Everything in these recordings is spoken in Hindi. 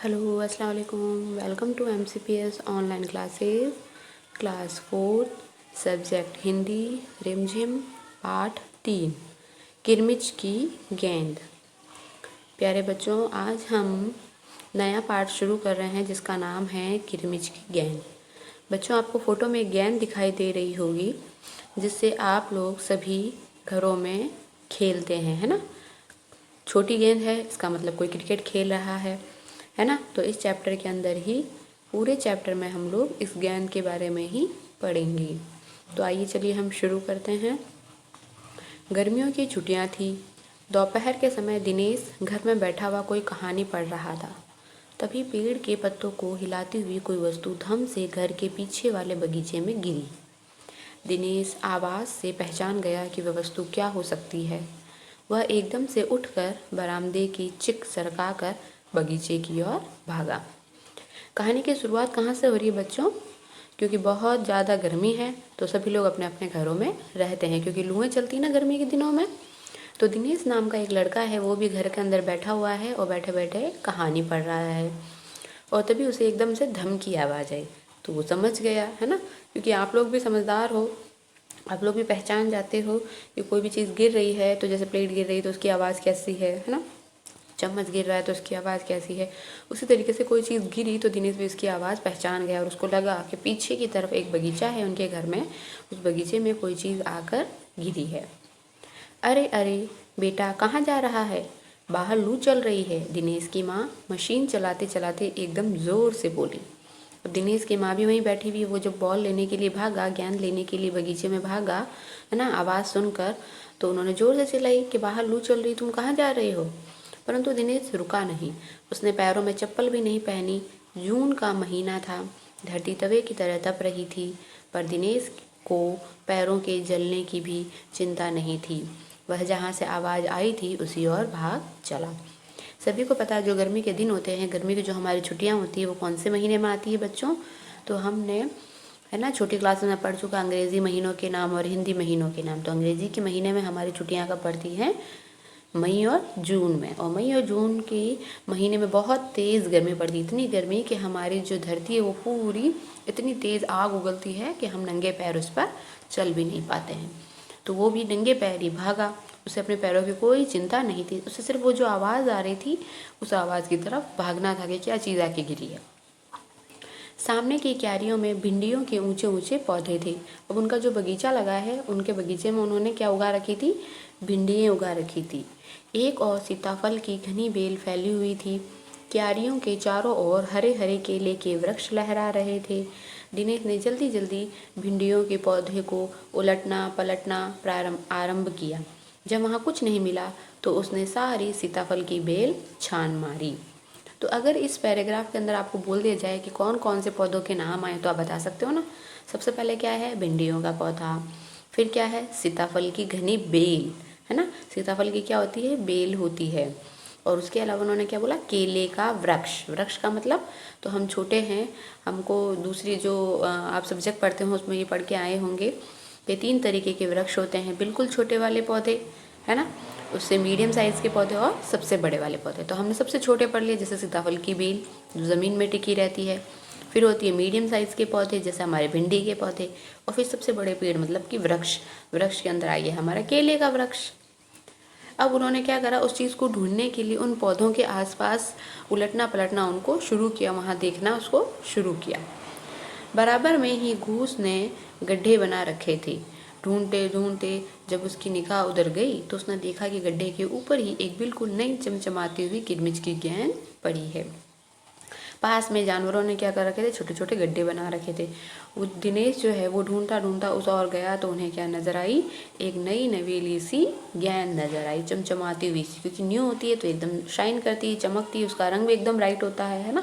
हेलो अस्सलाम वालेकुम। Welcome to MCPS online classes class 4 subject Hindi Rimjhim पाठ 3 किरमिच की गेंद। प्यारे बच्चों, आज हम नया पाठ शुरू कर रहे हैं जिसका नाम है किरमिच की गेंद। बच्चों, आपको फ़ोटो में गेंद दिखाई दे रही होगी जिससे आप लोग सभी घरों में खेलते हैं, है ना। छोटी गेंद है, इसका मतलब कोई क्रिकेट खेल रहा है ना। तो इस चैप्टर के अंदर ही पूरे चैप्टर में हम लोग इस गेंद के बारे में ही पढ़ेंगे। तो आइए चलिए हम शुरू करते हैं। गर्मियों की छुट्टियां थी। दोपहर के समय दिनेश घर में बैठा हुआ कोई कहानी पढ़ रहा था। तभी पेड़ के पत्तों को हिलाती हुई कोई वस्तु धम से घर के पीछे वाले बगीचे में गिरी। दिनेश आवाज़ से पहचान गया कि वह वस्तु क्या हो सकती है। वह एकदम से उठकर बरामदे की चिक सरकाकर बगीचे की ओर भागा। कहानी की शुरुआत कहाँ से हो रही है बच्चों? क्योंकि बहुत ज़्यादा गर्मी है तो सभी लोग अपने अपने घरों में रहते हैं, क्योंकि लूएं चलती ना गर्मी के दिनों में। तो दिनेश नाम का एक लड़का है, वो भी घर के अंदर बैठा हुआ है और बैठे बैठे कहानी पढ़ रहा है। और तभी उसे एकदम से धम की आवाज़ आई। तो वो समझ गया, है ना, क्योंकि आप लोग भी समझदार हो, आप लोग भी पहचान जाते हो कि कोई भी चीज़ गिर रही है तो जैसे प्लेट गिर रही है तो उसकी आवाज़ कैसी है ना। चम्मच गिर रहा है तो उसकी आवाज़ कैसी है। उसी तरीके से कोई चीज़ गिरी तो दिनेश भी उसकी आवाज़ पहचान गया और उसको लगा कि पीछे की तरफ एक बगीचा है उनके घर में, उस बगीचे में कोई चीज़ आकर गिरी है। अरे अरे बेटा, कहाँ जा रहा है? बाहर लू चल रही है, दिनेश की माँ मशीन चलाते चलाते एकदम ज़ोर से बोली। अब दिनेश की माँ भी वहीं बैठी हुई। वो जब बॉल लेने के लिए भागा, गेंद लेने के लिए बगीचे में भागा, है ना, आवाज़ सुनकर, तो उन्होंने ज़ोर से चिल्लाई कि बाहर लू चल रही, तुम कहाँ जा रहे हो? परंतु दिनेश रुका नहीं। उसने पैरों में चप्पल भी नहीं पहनी। जून का महीना था, धरती तवे की तरह तप रही थी, पर दिनेश को पैरों के जलने की भी चिंता नहीं थी। वह जहाँ से आवाज़ आई थी उसी ओर भाग चला। सभी को पता है जो गर्मी के दिन होते हैं, गर्मी की जो हमारी छुट्टियां होती है वो कौन से महीने में आती है बच्चों? तो हमने, है ना, छोटी क्लास में पढ़ चुका अंग्रेज़ी महीनों के नाम और हिंदी महीनों के नाम। तो अंग्रेज़ी के महीने में हमारी छुट्टियां कब पड़ती हैं? मई और जून में। और मई और जून के महीने में बहुत तेज़ गर्मी पड़ती है, इतनी गर्मी कि हमारी जो धरती है वो पूरी इतनी तेज़ आग उगलती है कि हम नंगे पैर उस पर चल भी नहीं पाते हैं। तो वो भी नंगे पैर ही भागा। उसे अपने पैरों की कोई चिंता नहीं थी, उसे सिर्फ वो जो आवाज़ आ रही थी उस आवाज़ की तरफ भागना था कि क्या चीज़ आके गिरी है। सामने की क्यारियों में भिंडियों के ऊंचे ऊंचे पौधे थे। अब उनका जो बगीचा लगा है, उनके बगीचे में उन्होंने क्या उगा रखी थी? भिंडियाँ उगा रखी थी। एक और सीताफल की घनी बेल फैली हुई थी। क्यारियों के चारों ओर हरे हरे केले के वृक्ष लहरा रहे थे। दिनेश ने जल्दी जल्दी भिंडियों के पौधे को उलटना पलटना आरंभ किया। जब वहाँ कुछ नहीं मिला तो उसने सारी सीताफल की बेल छान मारी। तो अगर इस पैराग्राफ के अंदर आपको बोल दिया जाए कि कौन कौन से पौधों के नाम आए तो आप बता सकते हो ना। सबसे पहले क्या है? भिंडियों का पौधा। फिर क्या है? सीताफल की घनी बेल, है ना। सीताफल की क्या होती है? बेल होती है। और उसके अलावा उन्होंने क्या बोला? केले का वृक्ष। वृक्ष का मतलब, तो हम छोटे हैं, हमको दूसरी जो आप सब्जेक्ट पढ़ते हो उसमें ये पढ़ के आए होंगे कि 3 तरीके के वृक्ष होते हैं। बिल्कुल छोटे वाले पौधे, है ना, उससे मीडियम साइज़ के पौधे और सबसे बड़े वाले पौधे। तो हमने सबसे छोटे पढ़ लिए, जैसे सीताफल की बेल जो ज़मीन में टिकी रहती है। फिर होती है मीडियम साइज़ के पौधे जैसे हमारे भिंडी के पौधे। और फिर सबसे बड़े पेड़ मतलब कि वृक्ष। वृक्ष के अंदर आइए हमारा केले का वृक्ष। अब उन्होंने क्या करा? उस चीज़ को ढूंढने के लिए उन पौधों के आसपास उलटना पलटना उनको शुरू किया, वहाँ देखना उसको शुरू किया। बराबर में ही घूस ने गड्ढे बना रखे थे। ढूंढते ढूंढते जब उसकी निगाह उधर गई तो उसने देखा कि गड्ढे के ऊपर ही एक बिल्कुल नई चमचमाती हुई किरमिच की गेंद पड़ी है। पास में जानवरों ने क्या कर रखे थे? छोटे छोटे गड्ढे बना रखे थे। वो दिनेश जो है वो ढूंढता ढूंढता उस और गया तो उन्हें क्या नजर आई? एक नई नवेली सी गेंद नजर आई, चमचमाती हुई सी, क्योंकि न्यू होती है तो एकदम शाइन करती है, चमकती है, उसका रंग भी एकदम ब्राइट होता है ना।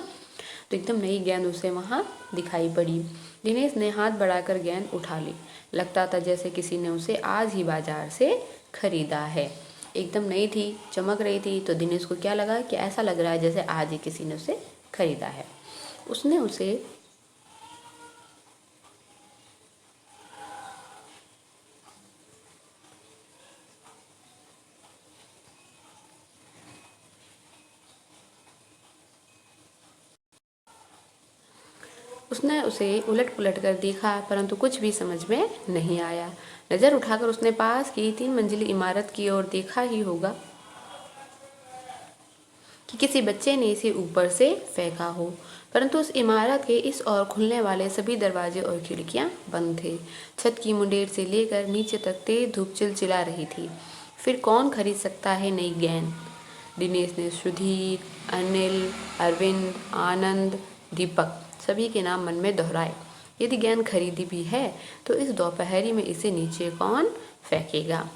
तो एकदम नई गेंद उसे वहाँ दिखाई पड़ी। दिनेश ने हाथ बढ़ाकर गेंद उठा ली। लगता था जैसे किसी ने उसे आज ही बाजार से खरीदा है। एकदम नई थी, चमक रही थी, तो दिनेश को क्या लगा कि ऐसा लग रहा है जैसे आज ही किसी ने उसे खरीदा है। उसने उसे उसने उसे उलट पुलट कर देखा, परंतु कुछ भी समझ में नहीं आया। नज़र उठाकर उसने पास की 3 मंजिली इमारत की ओर देखा ही होगा कि किसी बच्चे ने इसे ऊपर से फेंका हो, परंतु उस इमारत के इस ओर खुलने वाले सभी दरवाजे और खिड़कियां बंद थे। छत की मुंडेर से लेकर नीचे तक तेज धूप चिलचिला रही थी। फिर कौन खरीद सकता है नई गेंद? दिनेश ने सुधीर, अनिल, अरविंद, आनंद, दीपक सभी के नाम मन में दोहराए। यदि गेंद खरीदी भी है तो इस दोपहरी में इसे नीचे कौन फेंकेगा?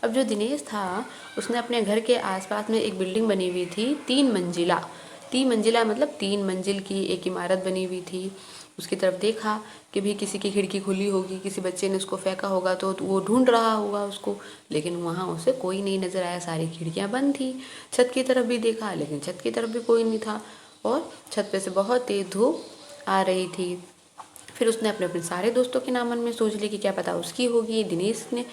अब जो दिनेश था उसने अपने घर के आसपास में एक बिल्डिंग बनी हुई थी, 3 मंजिला मतलब 3 मंजिल की एक इमारत बनी हुई थी। उसकी तरफ देखा कि भी किसी की खिड़की खुली होगी, किसी बच्चे ने उसको फेंका होगा तो वो ढूंढ रहा होगा उसको, लेकिन वहाँ उसे कोई नहीं नज़र आया, सारी खिड़कियाँ बंद थी। छत की तरफ भी देखा लेकिन छत की तरफ भी कोई नहीं था और छत पे से बहुत तेज़ धूप आ रही थी। फिर उसने अपने अपने सारे दोस्तों के नाम मन में सोच ली कि क्या पता उसकी होगी। दिनेश ने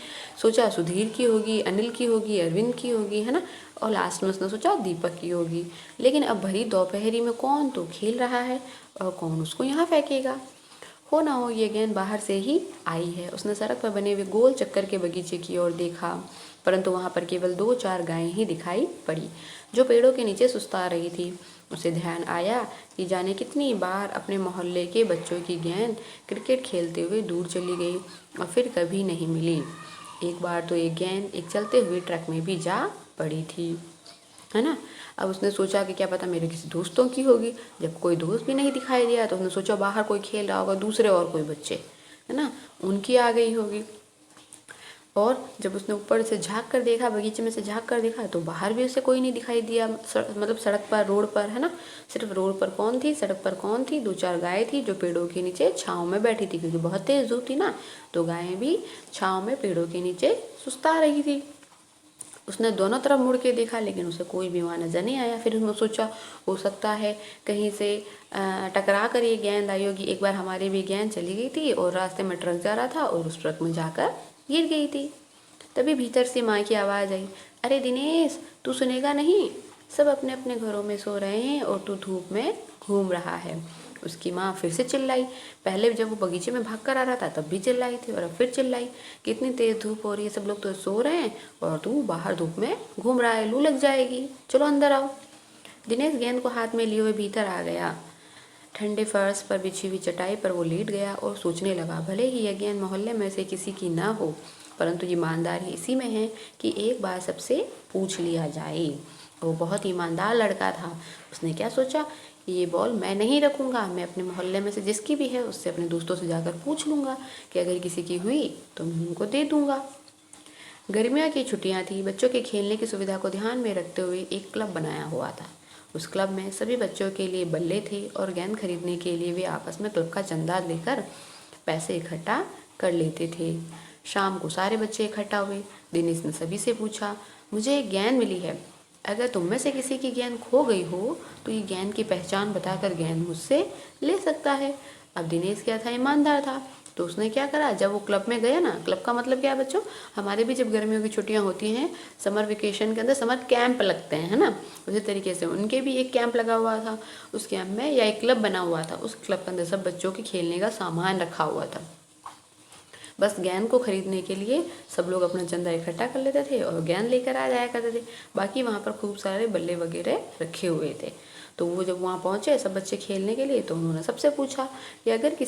सोचा सुधीर की होगी, अनिल की होगी, अरविंद की होगी, है ना, और लास्ट में उसने सोचा दीपक की होगी। लेकिन अब भरी दोपहरी में कौन तो खेल रहा है और कौन उसको यहाँ फेंकेगा? हो ना हो ये गेंद बाहर से ही आई है। उसने सड़क पर बने हुए गोल चक्कर के बगीचे की ओर देखा, परंतु वहाँ पर केवल 2-4 गायें ही दिखाई पड़ी जो पेड़ों के नीचे सुस्ता रही थी। उसे ध्यान आया कि जाने कितनी बार अपने मोहल्ले के बच्चों की गेंद क्रिकेट खेलते हुए दूर चली गई और फिर कभी नहीं मिली। एक बार तो एक गेंद एक चलते हुए ट्रक में भी जा पड़ी थी, है ना। अब उसने सोचा कि क्या पता मेरे किसी दोस्तों की होगी। जब कोई दोस्त भी नहीं दिखाई दिया तो उसने सोचा बाहर कोई खेल रहा होगा, दूसरे और कोई बच्चे, है ना, उनकी आ गई होगी। और जब उसने ऊपर से झांक कर देखा, बगीचे में से झांक कर देखा तो बाहर भी उसे कोई नहीं दिखाई दिया, मतलब सड़क पर, रोड पर, है ना। सिर्फ रोड पर कौन थी, सड़क पर कौन थी? 2-4 गायें थी जो पेड़ों के नीचे छाँव में बैठी थी, क्योंकि बहुत तेज धूप थी ना, तो गायें भी छाँव में पेड़ों के नीचे सुस्ता रही थी। उसने दोनों तरफ मुड़ के देखा लेकिन उसे कोई भी वहाँ नज़र नहीं आया। फिर उसने सोचा हो सकता है कहीं से टकरा कर ये गेंद आई होगी। एक बार हमारी भी गेंद चली गई थी और रास्ते में ट्रक जा रहा था और उस ट्रक में जाकर गिर गई थी। तभी भीतर से माँ की आवाज़ आई, अरे दिनेश, तू सुनेगा नहीं? सब अपने अपने घरों में सो रहे हैं और तू धूप में घूम रहा है। उसकी माँ फिर से चिल्लाई। पहले जब वो बगीचे में भाग कर आ रहा था तब भी चिल्लाई थी और अब फिर चिल्लाई, कितनी तेज़ धूप हो रही है, सब लोग तो सो रहे हैं और तू बाहर धूप में घूम रहा है, लू लग जाएगी, चलो अंदर आओ। दिनेश गेंद को हाथ में लिए हुए भीतर आ गया। ठंडे फर्श पर बिछी हुई चटाई पर वो लेट गया और सोचने लगा, भले ही यह गेंद मोहल्ले में से किसी की ना हो, परंतु ईमानदारी इसी में है कि एक बार सबसे पूछ लिया जाए। वो बहुत ईमानदार लड़का था। उसने क्या सोचा, ये बॉल मैं नहीं रखूँगा, मैं अपने मोहल्ले में से जिसकी भी है उससे, अपने दोस्तों से जाकर पूछ लूँगा कि अगर किसी की हुई तो मैं उनको दे दूँगा। गर्मियों की छुट्टियाँ थी। बच्चों के खेलने की सुविधा को ध्यान में रखते हुए एक क्लब बनाया हुआ था। उस क्लब में सभी बच्चों के लिए बल्ले थे और गेंद खरीदने के लिए वे आपस में क्लब का चंदा लेकर पैसे इकट्ठा कर लेते थे। शाम को सारे बच्चे इकट्ठा हुए। दिनेश ने सभी से पूछा, मुझे एक गेंद मिली है, अगर तुम में से किसी की गेंद खो गई हो तो ये गेंद की पहचान बताकर गेंद मुझसे ले सकता है। अब दिनेश क्या था, ईमानदार था, तो उसने क्या करा, जब वो क्लब में गया ना, क्लब का मतलब क्या है बच्चों, हमारे भी जब गर्मियों की छुट्टियां होती हैं, समर वेकेशन के अंदर समर कैंप लगते हैं, है ना, उसी तरीके से उनके भी एक कैंप लगा हुआ था। उस कैंप में या एक क्लब बना हुआ था, उस क्लब के अंदर सब बच्चों के खेलने का सामान रखा हुआ था। बस गेंद को खरीदने के लिए सब लोग अपना चंदा इकट्ठा कर लेते थे और गेंद लेकर आ जाया करते थे। बाकी वहाँ पर खूब सारे बल्ले वगैरह रखे हुए थे। तो वो जब वहाँ पहुँचे सब बच्चे खेलने के लिए, तो उन्होंने सबसे पूछा कि अगर किसी